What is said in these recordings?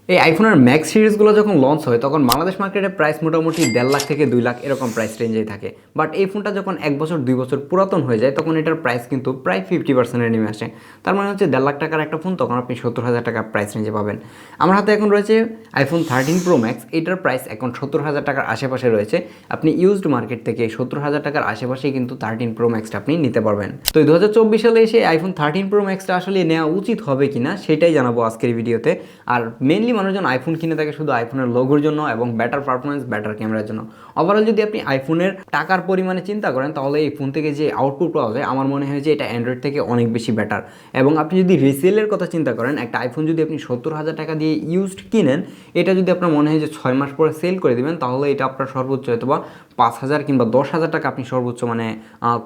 এই আইফোনের ম্যাক্স সিরিজগুলো যখন লঞ্চ হয় তখন বাংলাদেশ মার্কেটে প্রাইস মোটামুটি 1.5 লাখ থেকে 2 লাখ এরকম প্রাইস রেঞ্জেই থাকে। বাট এই ফোনটা যখন 1 বছর 2 বছর পুরাতন হয়ে যায় তখন এটার প্রাইস কিন্তু প্রায় 50% নেমে আসে। তার মানে হচ্ছে 1.5 লাখ টাকার একটা ফোন তখন আপনি 70,000 টাকার প্রাইস রেঞ্জে পাবেন। আমার হাতে এখন রয়েছে আইফোন 13 প্রো ম্যাক্স। এটার প্রাইস এখন 70,000 টাকার আশেপাশে রয়েছে। আপনি ইউজড মার্কেট থেকে 70,000 টাকার আশেপাশেই কিন্তু 13 প্রো ম্যাক্সটা আপনি নিতে পারবেন। তো 2024 সালে এসে আইফোন 13 প্রো ম্যাক্সটা আসলে নেওয়া উচিত হবে কিনা সেটাই জানাবো আজকের ভিডিওতে। আর মেনলি মানুষজন আইফোন কিনে থাকে শুধু আইফোনের লোগোর জন্য এবং ব্যাটার পারফরমেন্স, ব্যাটার ক্যামেরার জন্য। ওভারঅল যদি আপনি আইফোনের টাকার পরিমাণে চিন্তা করেন তাহলে এই ফোন থেকে যে আউটপুট পাওয়া যায় আমার মনে হয় যে এটা অ্যান্ড্রয়েড থেকে অনেক বেশি বেটার। এবং আপনি যদি রিসেলের কথা চিন্তা করেন, একটা আইফোন যদি আপনি 70,000 টাকা দিয়ে ইউজড কিনেন, এটা যদি আপনার মনে হয় যে 6 মাস পরে সেল করে দেবেন তাহলে এটা আপনার সর্বোচ্চ হয়তো বা 5,000 কিংবা 10,000 টাকা আপনি সর্বোচ্চ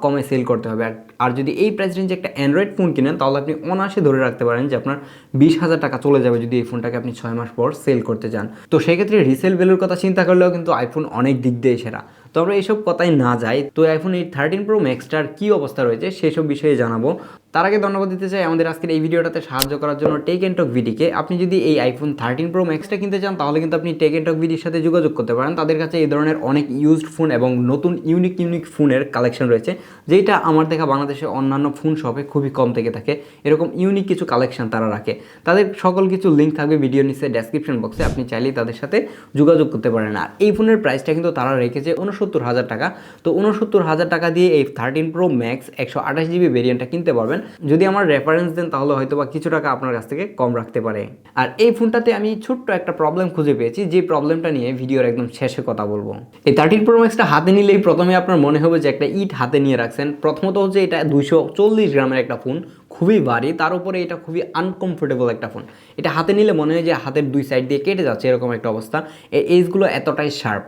কমে সেল করতে হবে। আর যদি এই প্রাইস রেঞ্জে একটা অ্যান্ড্রয়েড ফোন কিনেন তাহলে আপনি অনায়াসে ধরে রাখতে পারেন যে আপনার 20,000 টাকা চলে যাবে যদি এই ফোনটাকে আপনি 6 মাস পর সেল করতে চান। তো সেক্ষেত্রে রিসেল ভ্যালুর কথা চিন্তা করলেও কিন্তু আইফোন অনেক দিক দিয়ে সেরা। তো আমরা এইসব কথাই না যাই, তো আইফোন এই 13 প্রো ম্যাক্সটার কী অবস্থা রয়েছে সেসব বিষয়ে জানাবো। তার আগে ধন্যবাদ দিতে চাই আমাদের আজকের এই ভিডিওটাতে সাহায্য করার জন্য টেক অ্যান্ড টক ভিডিকে। আপনি যদি এই আইফোন 13 প্রো ম্যাক্সটা কিনতে চান তাহলে কিন্তু আপনি টেক অ্যান্ড টক ভিডির সাথে যোগাযোগ করতে পারেন। তাদের কাছে এই ধরনের অনেক ইউজড ফোন এবং নতুন ইউনিক ফোনের কালেকশন রয়েছে, যেটা আমার দেখা বাংলাদেশে অন্যান্য ফোন শপে খুবই কম থেকে থাকে। এরকম ইউনিক কিছু কালেকশন তারা রাখে। তাদের সকল কিছু লিঙ্ক থাকবে ভিডিও নিচে ডেসক্রিপশন বক্সে, আপনি চাইলেই তাদের সাথে যোগাযোগ করতে পারেন। আর এই ফোনের প্রাইসটা কিন্তু তারা রেখেছে 69,000 টাকা। তো 69,000 টাকা দিয়ে এই 13 প্রো ম্যাক্স 128 জিবি ভেরিয়েন্টটা কিনতে পারবেন। যদি আমার রেফারেন্স দেন তাহলে হয়তো বা কিছু টাকা আপনার কাছ থেকে কম রাখতে পারে। আর এই ফোনটাতে আমি ছোট্ট একটা প্রবলেম খুঁজে পেয়েছি, যে প্রবলেমটা নিয়ে ভিডিওর একদম শেষে কথা বলবো। এই 13 প্রো ম্যাক্সটা হাতে নিলেই প্রথমে আপনার মনে হবে যে একটা ইট হাতে নিয়ে রাখছেন। প্রথমত হচ্ছে এটা 240 গ্রামের একটা ফোন, খুবই ভারী, তার উপরে এটা খুবই আনকমফোর্টেবল একটা ফোন। এটা হাতে নিলে মনে হয় যে হাতের দুই সাইড দিয়ে কেটে যাচ্ছে এরকম একটা অবস্থা। এই এজগুলো এতটাই শার্প।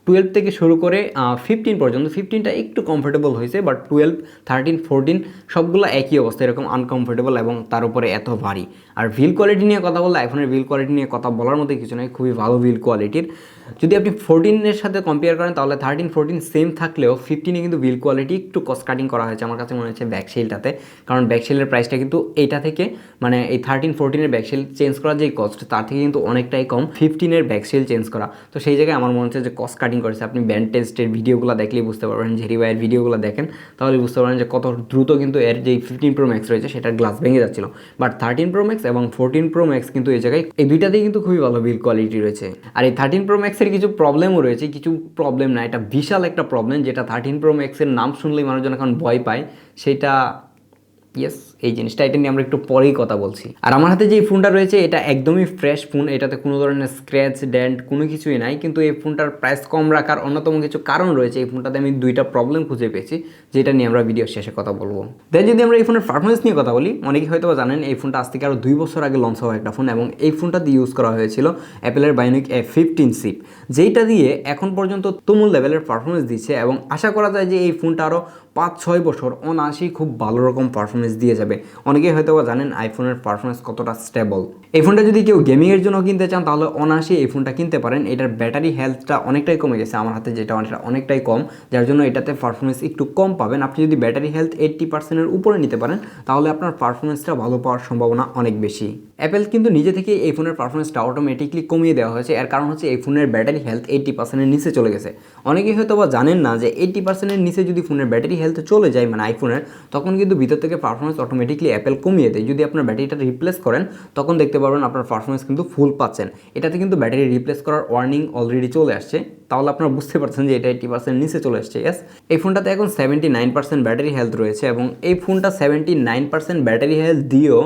12 থেকে শুরু করে 15 পর্যন্ত, 15টা একটু কমফোর্টেবল হয়েছে, বাট 12, 13, 14 সবগুলো একই অবস্থা, এরকম আনকমফোর্টেবল এবং তার উপরে এত ভারী। আর বিল্ড কোয়ালিটি নিয়ে কথা বললে আইফোনের বিল্ড কোয়ালিটি নিয়ে কথা বলার মধ্যে কিছু নয়, খুবই ভালো বিল্ড কোয়ালিটির। যদি আপনি 14-এর সাথে কম্পেয়ার করেন তাহলে 13, 14 সেম থাকলেও 15-এ কিন্তু বিল্ড কোয়ালিটি একটু কস্ট কাটিং করা হয়েছে আমার কাছে মনে হচ্ছে ব্যাকশেলটাতে। কারণ ব্যাকশেলের প্রাইসটা কিন্তু এইটা থেকে এই 13, 14-এর ব্যাকশেল চেঞ্জ করার যে কস্ট তার থেকে কিন্তু অনেকটাই কম 15-এর ব্যাকশেল চেঞ্জ করা। তো সেই জায়গায় আমার মনে হচ্ছে যে কস্ট কাটিং করেছে। আপনি ব্যান্ড টেস্টের ভিডিওগুলো দেখলেই বুঝতে পারবেন, ঝেরি ভাইয়ের ভিডিওগুলো দেখেন তাহলে বুঝতে পারবেন যে কত দ্রুত কিন্তু এর যে 15 প্রো ম্যাক্স রয়েছে সেটার গ্লাস ভেঙে যাচ্ছিল। বাট 13 প্রো ম্যাক্স এবং 14 প্রো ম্যাক্স কিন্তু এই জায়গায় এই দুইটাতেই কিন্তু খুবই ভালো বিল্ড কোয়ালিটি রয়েছে। আর এই 13 প্রো ম্যাক্সের কিছু প্রবলেমও রয়েছে, কিছু প্রবলেম না, এটা বিশাল একটা প্রবলেম যেটা 13 প্রো ম্যাক্সের নাম শুনলেই মানুষজন এখন ভয় পায়, সেটা ইয়েস এই জিনিসটা, এটা নিয়ে আমরা একটু পরেই কথা বলছি। আর আমার হাতে যে ফোনটা রয়েছে এটা একদমই ফ্রেশ ফোন, এটাতে কোনো ধরনের স্ক্র্যাচ ডেন্ট কোনো কিছুই নাই। কিন্তু এই ফোনটার প্রাইস কম রাখার অন্যতম কিছু কারণ রয়েছে। এই ফোনটাতে আমি দুইটা প্রবলেম খুঁজে পেয়েছি যেটা নিয়ে আমরা ভিডিও শেষে কথা বলবো। দেন যদি আমরা এই ফোনের পারফরমেন্স নিয়ে কথা বলি, অনেকেই হয়তো জানেন এই ফোনটা আজ থেকে আরও 2 বছর আগে লঞ্চ হওয়া একটা ফোন এবং এই ফোনটাতে ইউজ করা হয়েছিল অ্যাপেলের বায়োনিক A15 চিপ, যেইটা দিয়ে এখন পর্যন্ত তুমুল লেভেলের পারফরমেন্স দিচ্ছে এবং আশা করা যায় যে এই ফোনটা আরও 5-6 বছর অনায়াসেই খুব ভালো রকম পারফরমেন্স দিয়ে যাবে। অনেকেই হয়তো জানেন আইফোনের পারফরমেন্স কতটা স্টেবল। এই ফোনটা যদি কেউ গেমিংয়ের জন্য কিনতে চান তাহলে অনায়াসেই এই ফোনটা কিনতে পারেন। এটার ব্যাটারি হেলথটা অনেকটাই কমে গেছে আমার হাতে, যেটা অনেকটাই কম, যার জন্য এটাতে পারফরমেন্স একটু কম পাবেন। আপনি যদি ব্যাটারি হেলথ 80%-এর উপরে নিতে পারেন তাহলে আপনার পারফরমেন্সটা ভালো পাওয়ার সম্ভাবনা অনেক বেশি। অ্যাপেল কিন্তু নিজে থেকেই এই ফোনের পারফরমেন্সটা অটোমেটিকলি কমিয়ে দেওয়া হয়েছে। এর কারণ হচ্ছে এই ফোনের ব্যাটারি হেলথ 80%-এর নিচে চলে গেছে। অনেকেই হয়তো জানেন না যে 80%-এর নিচে যদি ফোনের ব্যাটারি হেলথ চলে যায় আইফোনের, তখন কিন্তু ভিতর থেকে পারফরমেন্স অটোমেটিকলি অ্যাপেল কমিয়ে দেয়। যদি আপনার ব্যাটারিটা রিপ্লেস করেন তখন দেখতে পারবেন আপনার পারফরমেন্স কিন্তু ফুল পাচ্ছেন। এটাতে কিন্তু ব্যাটারি রিপ্লেস করার ওয়ার্নিং অলরেডি চলে আসছে, তাহলে আপনারা বুঝতে পারছেন যে এটা 80% নিচে চলে আসছে। ইয়েস, এই ফোনটাতে এখন 79% ব্যাটারি হেলথ রয়েছে এবং এই ফোনটা 79% ব্যাটারি হেলথ দিয়েও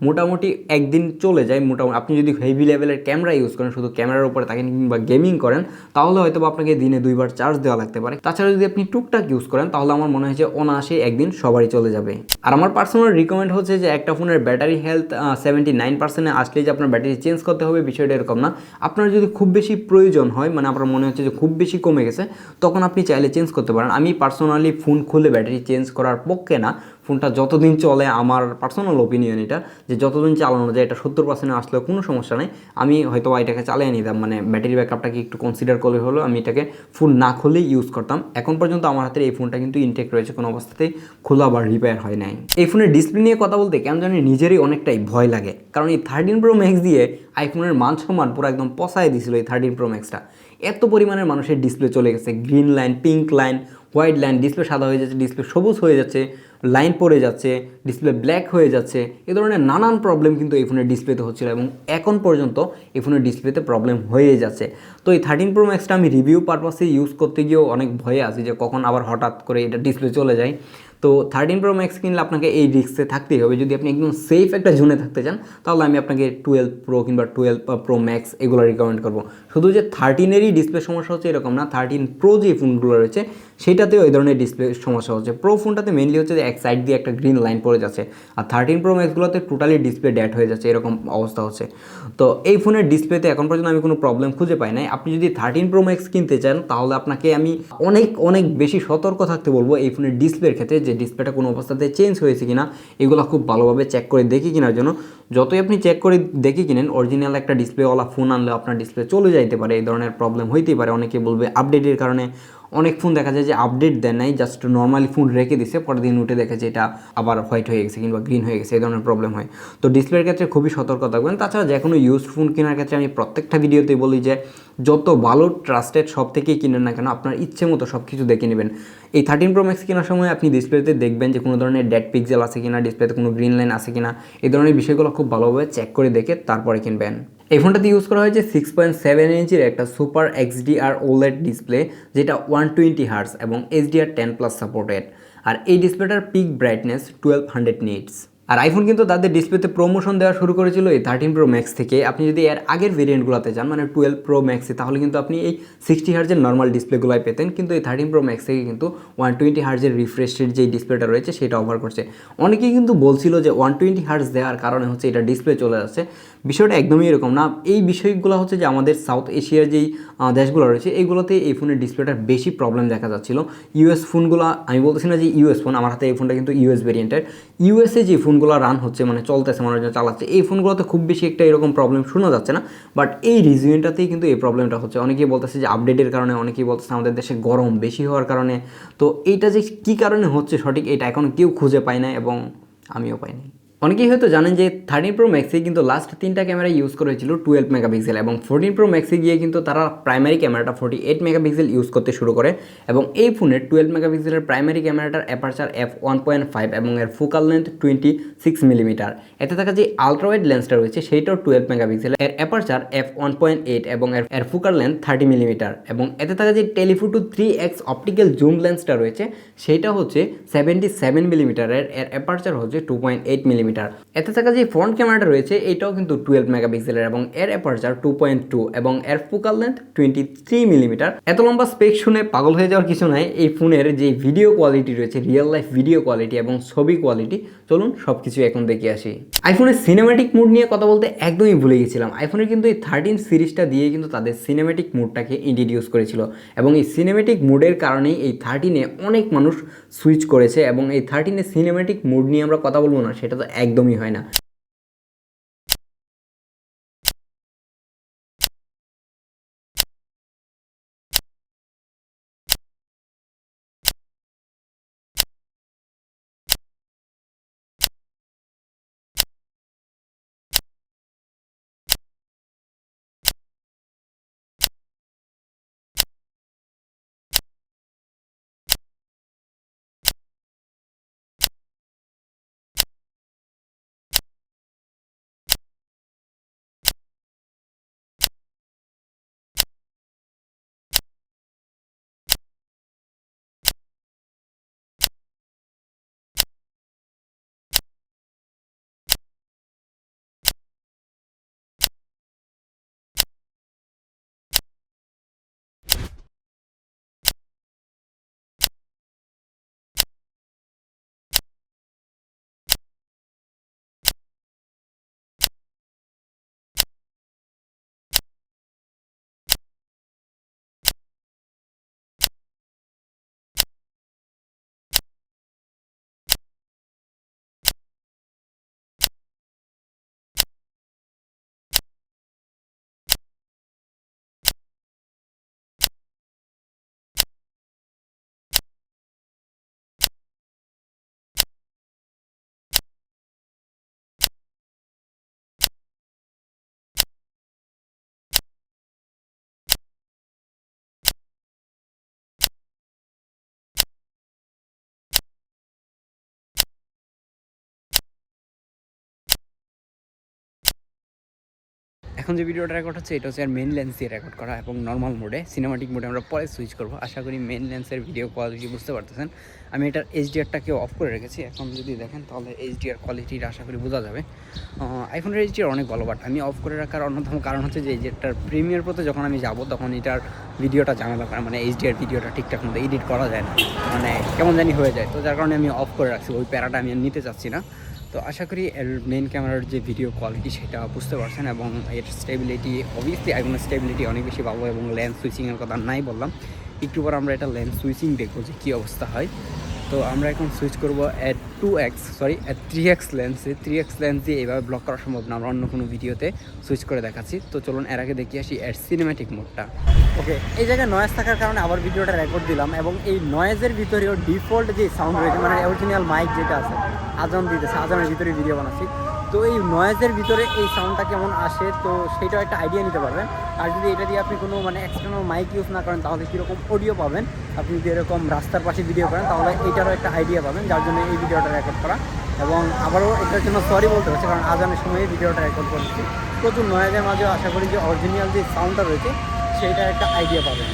মোটামুটি একদিন চলে যায়। মোটামুটি আপনি যদি হেভি লেভেলের ক্যামেরা ইউজ করেন, শুধু ক্যামেরার উপরে থাকেন কিংবা গেমিং করেন, তাহলে হয়তো আপনাকে দিনে 2 বার চার্জ দেওয়া লাগতে পারে। তাছাড়া যদি আপনি টুকটাক ইউজ করেন তাহলে আমার মনে হয় যে অনায়াসে একদিন সবারই চলে যাবে। আর আমার পার্সোনাল রিকমেন্ড হচ্ছে যে একটা ফোনের ব্যাটারি হেলথ 79%-এ আসলেই যে আপনার ব্যাটারি চেঞ্জ করতে হবে বিষয়টা এরকম না। আপনার যদি খুব বেশি প্রয়োজন হয়, আপনার মনে হচ্ছে যে খুব বেশি কমে গেছে, তখন আপনি চাইলে চেঞ্জ করতে পারেন। আমি পার্সোনালি ফোন খুলে ব্যাটারি চেঞ্জ করার পক্ষে না, ফোনটা যতদিন চলে, আমার পার্সোনাল ওপিনিয়ন এটা, যে যতদিন চালানো যায় এটা 70% আসলেও কোনো সমস্যা নেই, আমি হয়তো এটাকে চালিয়ে নিতাম, মানে ব্যাটারি ব্যাকআপটাকে একটু কনসিডার করলে হলো আমি এটাকে ফুল না খুলেই ইউজ করতাম। এখন পর্যন্ত আমার হাতের এই ফোনটা কিন্তু ইনটেক রয়েছে, কোনো অবস্থাতেই খোলা বা রিপেয়ার হয় নাই। এই ফোনের ডিসপ্লে নিয়ে কথা বলতে কেন জানি নিজেরই অনেকটাই ভয় লাগে, কারণ এই 13 Pro Max দিয়ে আইফোনের মান সম্মান পুরো একদম পচায় দিছিল এই 13 Pro Max-টা। এত পরিমাণের মানুষের ডিসপ্লে চলে গেছে, green line, pink line, white line, display সাদা হয়ে যাচ্ছে, ডিসপ্লে সবুজ হয়ে যাচ্ছে, লাইন পড়ে যাচ্ছে, ডিসপ্লে ব্ল্যাক হয়ে যাচ্ছে, এ ধরনের নানান প্রবলেম কিন্তু এই ফোনের ডিসপ্লেতে হচ্ছিল এবং এখন পর্যন্ত এই ফোনের ডিসপ্লেতে প্রবলেম হয়ে যাচ্ছে। তো এই 13 Pro Max-টা আমি রিভিউ পারপাসে ইউজ করতে গিয়েও অনেক ভয়ে আছি যে কখন আবার হঠাৎ করে এটা ডিসপ্লে চলে যায়। তো 13 Pro Max কিনলে আপনাকে এই রিস্কে থাকতেই হবে। যদি আপনি একদম সেফ একটা জোনে থাকতে চান তাহলে আমি আপনাকে 12 Pro কিংবা 12 Pro Max এগুলো রিকমেন্ড করবো। শুধু যে 13-এরই ডিসপ্লে সমস্যা হচ্ছে এরকম না, 13 Pro যে ফোনগুলো রয়েছে সেটাতেও এই ধরনের ডিসপ্লে সমস্যা হচ্ছে। প্রো ফোনটাতে মেনলি হচ্ছে যে এক সাইড দিয়ে একটা গ্রিন লাইন পড়ে যাচ্ছে, আর 13 Pro Max-গুলোতে টোটালি ডিসপ্লে ডেড হয়ে যাচ্ছে, এরকম অবস্থা হচ্ছে। তো এই ফোনের ডিসপ্লেতে এখন পর্যন্ত আমি কোনো প্রবলেম খুঁজে পাই নাই। আপনি যদি 13 Pro Max কিনতে চান তাহলে আপনাকে আমি অনেক অনেক বেশি সতর্ক থাকতে বলবো এই ফোনের ডিসপ্লের ক্ষেত্রে, যে ডিসপ্লেটা কোনো অবস্থাতে চেঞ্জ হয়েছে কিনা এগুলো খুব ভালোভাবে চেক করে দেখে কেনার জন্য। যতই আপনি চেক করে দেখে কিনেন, অরিজিনাল একটা ডিসপ্লেওয়ালা ফোন আনলে আপনার ডিসপ্লে চলে যাইতে পারে, এই ধরনের প্রবলেম হইতেই পারে। অনেকে বলবে আপডেটের কারণে, অনেক ফোন দেখা যায় যে আপডেট দেয় নাই, জাস্ট নর্মালি ফোন রেখে দিছে, পরের দিন উঠে দেখে যে এটা আবার হোয়াইট হয়ে গেছে কিংবা গ্রিন হয়ে গেছে, এই ধরনের প্রবলেম হয়। তো ডিসপ্লের ক্ষেত্রে খুবই সতর্ক থাকবেন। তাছাড়া যে কোনো ইউজ ফোন কেনার ক্ষেত্রে আমি প্রত্যেকটা ভিডিওতেই বলি যে যত ভালো ট্রাস্টেড সব থেকেই কিনেন না কেন, আপনার ইচ্ছে মতো সব কিছু দেখে নেবেন। এই 13 Pro Max কেনার সময় আপনি ডিসপ্লেতে দেখবেন যে কোনো ধরনের ডেড পিক্সেল আছে কিনা, ডিসপ্লেতে কোনো গ্রিন লাইন আছে কিনা, এই ধরনের বিষয়গুলো খুব ভালোভাবে চেক করে দেখে তারপরে কিনবেন। এই ফোনটাতে ইউজ করা হয়েছে 6.7 ইঞ্চির একটা সুপার XDR OLED ডিসপ্লে, যেটা 120 Hz এবং HDR10+ সাপোর্টেড। আর এই ডিসপ্লেটার পিক ব্রাইটনেস 1200 নিটস। আর আইফোন কিন্তু তাদের ডিসপ্লেতে প্রমোশন দেওয়া শুরু করেছিল এই 13 Pro Max থেকে। আপনি যদি এর আগের ভেরিয়েন্টগুলোতে যান, মানে 12 Pro Max-এ, তাহলে কিন্তু আপনি এই 60 Hz নর্মাল ডিসপ্লেগুলোই পেতেন, কিন্তু এই 13 Pro Max থেকে কিন্তু 120 Hz রিফ্রেশ রেট যে ডিসপ্লেটা রয়েছে সেটা অফার করছে। অনেকেই কিন্তু বলছিল যে 120 Hz দেওয়ার কারণে হচ্ছে এটা ডিসপ্লে চলে যাচ্ছে। বিষয়টা একদমই এরকম না। এই বিষয়গুলো হচ্ছে যে আমাদের সাউথ এশিয়ার যেই দেশগুলো রয়েছে এইগুলোতে এই ফোনের ডিসপ্লেটার বেশি প্রবলেম দেখা যাচ্ছিল। ইউএস ফোনগুলো, আমি বলতেছি না যে ইউএস ফোন, আমার হাতে এই ফোনটা কিন্তু ইউএস ভেরিয়েন্টের, ইউএসএ যে ফোনগুলো রান হচ্ছে, মানে চলতেছে, মানুষজন চালাচ্ছে, এই ফোনগুলোতে খুব বেশি একটা এরকম প্রবলেম শোনা যাচ্ছে না। বাট এই রিজিয়নটাতেই কিন্তু এই প্রবলেমটা হচ্ছে। অনেকেই বলতেছে যে আপডেটের কারণে, অনেকেই বলতেছে আমাদের দেশে গরম বেশি হওয়ার কারণে। তো এইটা যে কী কারণে হচ্ছে সঠিক এটা এখন কেউ খুঁজে পায় না এবং আমিও পাইনি। অনেকেই হয়তো জানেন যে 13 Pro Max-এ কিন্তু লাস্ট 3টা ক্যামেরা ইউজ করেছিল 12 মেগাপিক্সেল, এবং 14 Pro Max-এ গিয়ে কিন্তু তারা প্রাইমারি ক্যামেরাটা 48 মেগাপিক্সেল ইউজ করতে শুরু করে। এবং এই ফোনের 12 মেগাপিক্সেলের প্রাইমারি ক্যামেরাটার অ্যাপারচার f1.5 এবং এর ফোকাল লেন্থ 26 মিলিমিটার। এতে থাকা যে আলট্রাওয়াইড লেন্সটা রয়েছে সেইটাও 12 মেগাপিক্সেল, এর অ্যাপারচার f1.8 এবং এর ফোকাল লেন্থ 30 মিলিমিটার। এবং এতে থাকা যে টেলিফোটো 3x অপটিক্যাল জুম লেন্সটা রয়েছে সেইটা হচ্ছে 77 মিলিমিটারের, এর অ্যাপারচার হচ্ছে 2.8 মিলিমিটার। এতে থাকা যে ফ্রন্ট ক্যামেরাটা রয়েছে এটাও কিন্তু 12 মেগাপিক্সেলের এবং এর অ্যাপারচার 2.2 এবং এর ফোকাল লেন্থ 23 মিলিমিটার। এত লম্বা স্পেক শুনে পাগল হয়ে যাওয়ার কিছু নাই। এই ফোনের যে ভিডিও কোয়ালিটি রয়েছে, রিয়েল লাইফ ভিডিও কোয়ালিটি এবং ছবি কোয়ালিটি, চলুন সব কিছু এখন দেখে আসি। আইফোনের সিনেম্যাটিক মুড নিয়ে কথা বলতে একদমই ভুলে গেছিলাম। আইফোনের কিন্তু এই 13 সিরিজটা দিয়ে কিন্তু তাদের সিনেম্যাটিক মুডটাকে ইন্ট্রোডিউস করেছিল, এবং এই সিনেম্যাটিক মুডের কারণেই এই 13-এ অনেক মানুষ সুইচ করেছে। এবং এই 13-এ সিনেম্যাটিক মুড নিয়ে আমরা কথা বলবো না সেটা তো একদমই হয় না। এখন যে ভিডিওটা রেকর্ড হচ্ছে এটা হচ্ছে আর মেন লেন্স দিয়ে রেকর্ড করা এবং নর্মাল মোডে, সিনেমাটিক মোডে আমরা পরে সুইচ করবো। আশা করি মেন লেন্সের ভিডিও কোয়ালিটি বুঝতে পারতেছেন। আমি এটার এইচডিআরটাকে অফ করে রেখেছি, এখন যদি দেখেন তাহলে এইচডিআর কোয়ালিটিটা আশা করি বোঝা যাবে। আইফোনের এইচডিআর অনেক ভালো, বাট আমি অফ করে রাখার অন্যতম কারণ হচ্ছে যে এইচডিআরটার প্রিমিয়ার প্রতি যখন আমি যাব তখন এটার ভিডিওটা ঝামেলা করে, মানে এইচডিআর ভিডিওটা ঠিকঠাক মতো এডিট করা যায় না, মানে কেমন জানি হয়ে যায়। তো যার কারণে আমি অফ করে রাখছি, ওই প্যারাটা আমি নিতে চাচ্ছি না। তো আশা করি এর মেন ক্যামেরার যে ভিডিও কোয়ালিটি সেটা বুঝতে পারছেন এবং এর স্টেবিলিটি, অবভিয়াসলি আইফোনের স্টেবিলিটি অনেক বেশি ভালো এবং লেন্স সুইচিংয়ের কথা নাই বললাম। একটু পর আমরা এটা লেন্স সুইচিং দেখবো যে কী অবস্থা হয়। তো আমরা এখন সুইচ করবো এর 3x লেন্সে। 3x লেন্স দিয়ে এইভাবে ব্লক করা সম্ভব না, আমরা অন্য কোনো ভিডিওতে সুইচ করে দেখাচ্ছি। তো চলুন এর আগে দেখি আসি এর সিনেম্যাটিক মোডটা। ওকে, এই জায়গায় নয়েজ থাকার কারণে আবার ভিডিওটা রেকর্ড দিলাম এবং এই নয়েজের ভিতরেও ডিফল্ট যে সাউন্ড রয়েছে, মানে অরিজিনাল মাইক যেটা আছে, আজান দিতেছে, আজানের ভিতরে ভিডিও বানাচ্ছি। তো এই নয়েজের ভিতরে এই সাউন্ডটা কেমন আসে তো সেটাও একটা আইডিয়া নিতে পারবেন। আর যদি এটা দিয়ে আপনি কোনো মানে এক্সটার্নাল মাইক ইউজ না করেন তাহলে কীরকম অডিও পাবেন, আপনি যদি এরকম রাস্তার পাশে ভিডিও করেন তাহলে এইটারও একটা আইডিয়া পাবেন, যার জন্য এই ভিডিওটা রেকর্ড করা। এবং আবারও এটার জন্য সরি বলতে হচ্ছে, কারণ আজানের সময় ভিডিওটা রেকর্ড করছি। প্রচুর নয়েজের মাঝেও আশা করি যে অরিজিনাল যে সাউন্ডটা রয়েছে সেইটার একটা আইডিয়া পাবেন।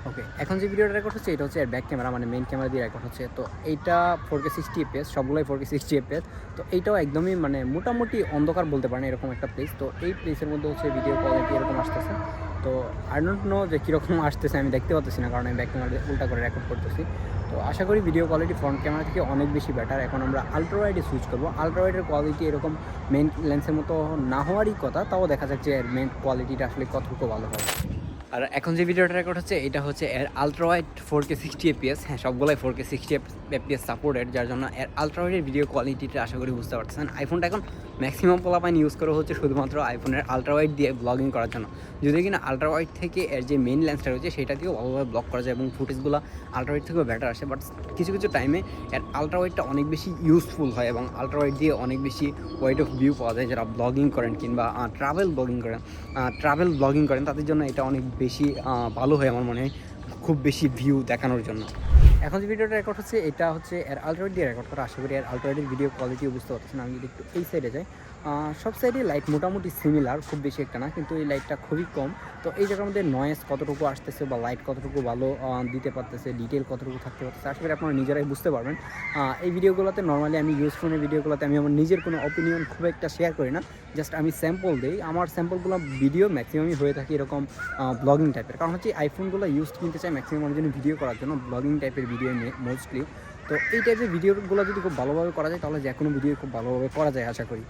ওকে, এখন যে ভিডিওটা রেকর্ড হচ্ছে এটা হচ্ছে এর ব্যাক ক্যামেরা, মানে মেন ক্যামেরা দিয়ে রেকর্ড হচ্ছে। তো এইটা 4K 60 fps, সবগুলোই 4K 60 fps। তো এইটাও একদমই মানে মোটামুটি অন্ধকার বলতে পারেন এরকম একটা প্লেস। তো এই প্লেসের মধ্যে হচ্ছে ভিডিও কোয়ালিটি এরকম আসতেছে। তো আই ডোন্ট নো যে কীরকম আসতেছে, আমি দেখতে পাচ্ছি না কারণ আমি ব্যাক ক্যামেরা উল্টা করে রেকর্ড করতেছি। তো আশা করি ভিডিও কোয়ালিটি ফ্রন্ট ক্যামেরা থেকে অনেক বেশি বেটার। এখন আমরা আলট্রা ওয়াইডে সুইচ করবো। আলট্রা ওয়াইডের কোয়ালিটি এরকম মেন লেন্সের মতো না হওয়ারই কথা, তাও দেখা যাচ্ছে এর মেন কোয়ালিটিটা আসলে কতটুকু ভালো হয়। আর এখন যে ভিডিওটা রেকর্ড হচ্ছে এটা হচ্ছে এর আলট্রা ওয়াইড 4K 60 fps। হ্যাঁ, সবগুলাই 4K 60 fps সাপোর্টেড, যার জন্য এর আলট্রা ওয়াইডের ভিডিও কোয়ালিটিটা আশা করি বুঝতে পারছেন। আইফোনটা এখন ম্যাক্সিমাম পোলাপাইন ইউজ করা হচ্ছে শুধুমাত্র আইফোনের আলট্রা ওয়াইড দিয়ে ব্লগিং করার জন্য। যদি কিনা আলট্রা ওয়াইড থেকে এর যে মেইন লেন্সটা রয়েছে সেটা দিয়েও ভালোভাবে ব্লগ করা যায় এবং ফুটেজগুলো আলট্রা ওয়াইড থেকেও বেটার আসে। বাট কিছু কিছু টাইমে এর আলট্রা ওয়াইডটা অনেক বেশি ইউজফুল হয় এবং আলট্রা ওয়াইড দিয়ে অনেক বেশি ওয়াইড অফ ভিউ পাওয়া যায়। যারা ব্লগিং করেন কিংবা ট্রাভেল ব্লগিং করেন তাদের জন্য এটা অনেক বেশি ভালো হয় আমার মনে হয়, খুব বেশি ভিউ দেখানোর জন্য। এখন যে ভিডিওটা রেকর্ড হচ্ছে এটা হচ্ছে এর আলট্রা ওয়াইড দিয়ে রেকর্ড করা। আশা করি এর আলট্রা ওয়াইডের ভিডিও কোয়ালিটিও বুঝতে পারছেন। আমি যদি একটু এই সাইডে যাই, সব সাইডে লাইট মোটামুটি সিমিলার, খুব বেশি একটা না, কিন্তু এই লাইটটা খুবই কম। তো এই জায়গার মধ্যে নয়েজ কতটুকু আসতেছে বা লাইট কতটুকু ভালো দিতে পারতেছে, ডিটেল কতটুকু থাকতে পারতেছে, আশা করি আপনারা নিজেরাই বুঝতে পারবেন। এই ভিডিওগুলোতে নর্মালি আমি ইউজ ফোনের ভিডিওগুলোতে আমি আমার নিজের কোনো অপিনিয়ন খুব একটা শেয়ার করি না, জাস্ট আমি স্যাম্পল দিই। আমার স্যাম্পলগুলো ভিডিও ম্যাক্সিমামই হয়ে থাকে এরকম ব্লগিং টাইপের, কারণ হচ্ছে আইফোনগুলো ইউজ কিনতে চাই ম্যাক্সিমাম আমার জন্য ভিডিও করার জন্য, ব্লগিং টাইপের ভিডিও মোস্টলি। তো এই টাইপের ভিডিওগুলো যদি খুব ভালোভাবে করা যায় তাহলে যে কোনো ভিডিও খুব ভালোভাবে করা যায় আশা করি।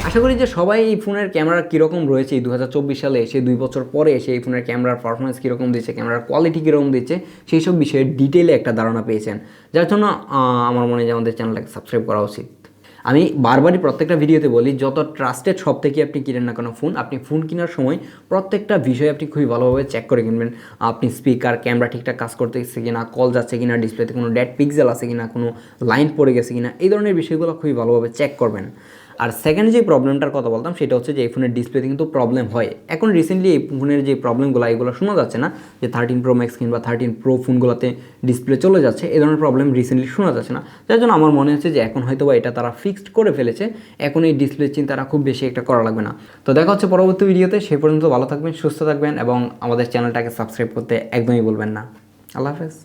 আশা করি যে সবাই এই ফোনের ক্যামেরা কীরকম রয়েছে এই 2024 সালে এসে, 2 বছর পরে এসে এই ফোনের ক্যামেরার পারফরমেন্স কীরকম দিচ্ছে, ক্যামেরার কোয়ালিটি কীরকম দিচ্ছে, সেই সব বিষয়ে ডিটেলে একটা ধারণা পেয়েছেন, যার জন্য আমার মনে হয় যে আমাদের চ্যানেলটাকে সাবস্ক্রাইব করা উচিত। আমি বারবারই প্রত্যেকটা ভিডিওতে বলি, যত ট্রাস্টেড শপ থেকে আপনি কিনেন না কেন ফোন, আপনি ফোন কেনার সময় প্রত্যেকটা বিষয় আপনি খুবই ভালোভাবে চেক করে কিনবেন। আপনি স্পিকার, ক্যামেরা ঠিকঠাক কাজ করতেছে কিনা, কল যাচ্ছে কিনা, ডিসপ্লেতে কোনো ডেড পিক্সেল আছে কিনা, কোনো লাইন পড়ে গেছে কিনা, এই ধরনের বিষয়গুলো খুবই ভালোভাবে চেক করবেন। আর সেকেন্ড যে প্রবলেমটার কথা বলতাম সেটা হচ্ছে যে এই ফোনের ডিসপ্লেতে কিন্তু প্রবলেম হয়। এখন রিসেন্টলি এই ফোনের যে প্রবলেমগুলো এগুলো শোনা যাচ্ছে না, যে 13 Pro Max কিংবা 13 Pro ফোনগুলোতে ডিসপ্লে চলে যাচ্ছে, এই ধরনের প্রবলেম রিসেন্টলি শোনা যাচ্ছে না, যার জন্য আমার মনে হচ্ছে যে এখন হয়তো বা এটা তারা ফিক্সড করে ফেলেছে, এখন এই ডিসপ্লের চিন্তাটা খুব বেশি একটা করা লাগবে না। তো দেখা হচ্ছে পরবর্তী ভিডিওতে, সে পর্যন্ত ভালো থাকবেন, সুস্থ থাকবেন এবং আমাদের চ্যানেলটাকে সাবস্ক্রাইব করতে একদমই বলবেন না। আল্লাহ হাফেজ।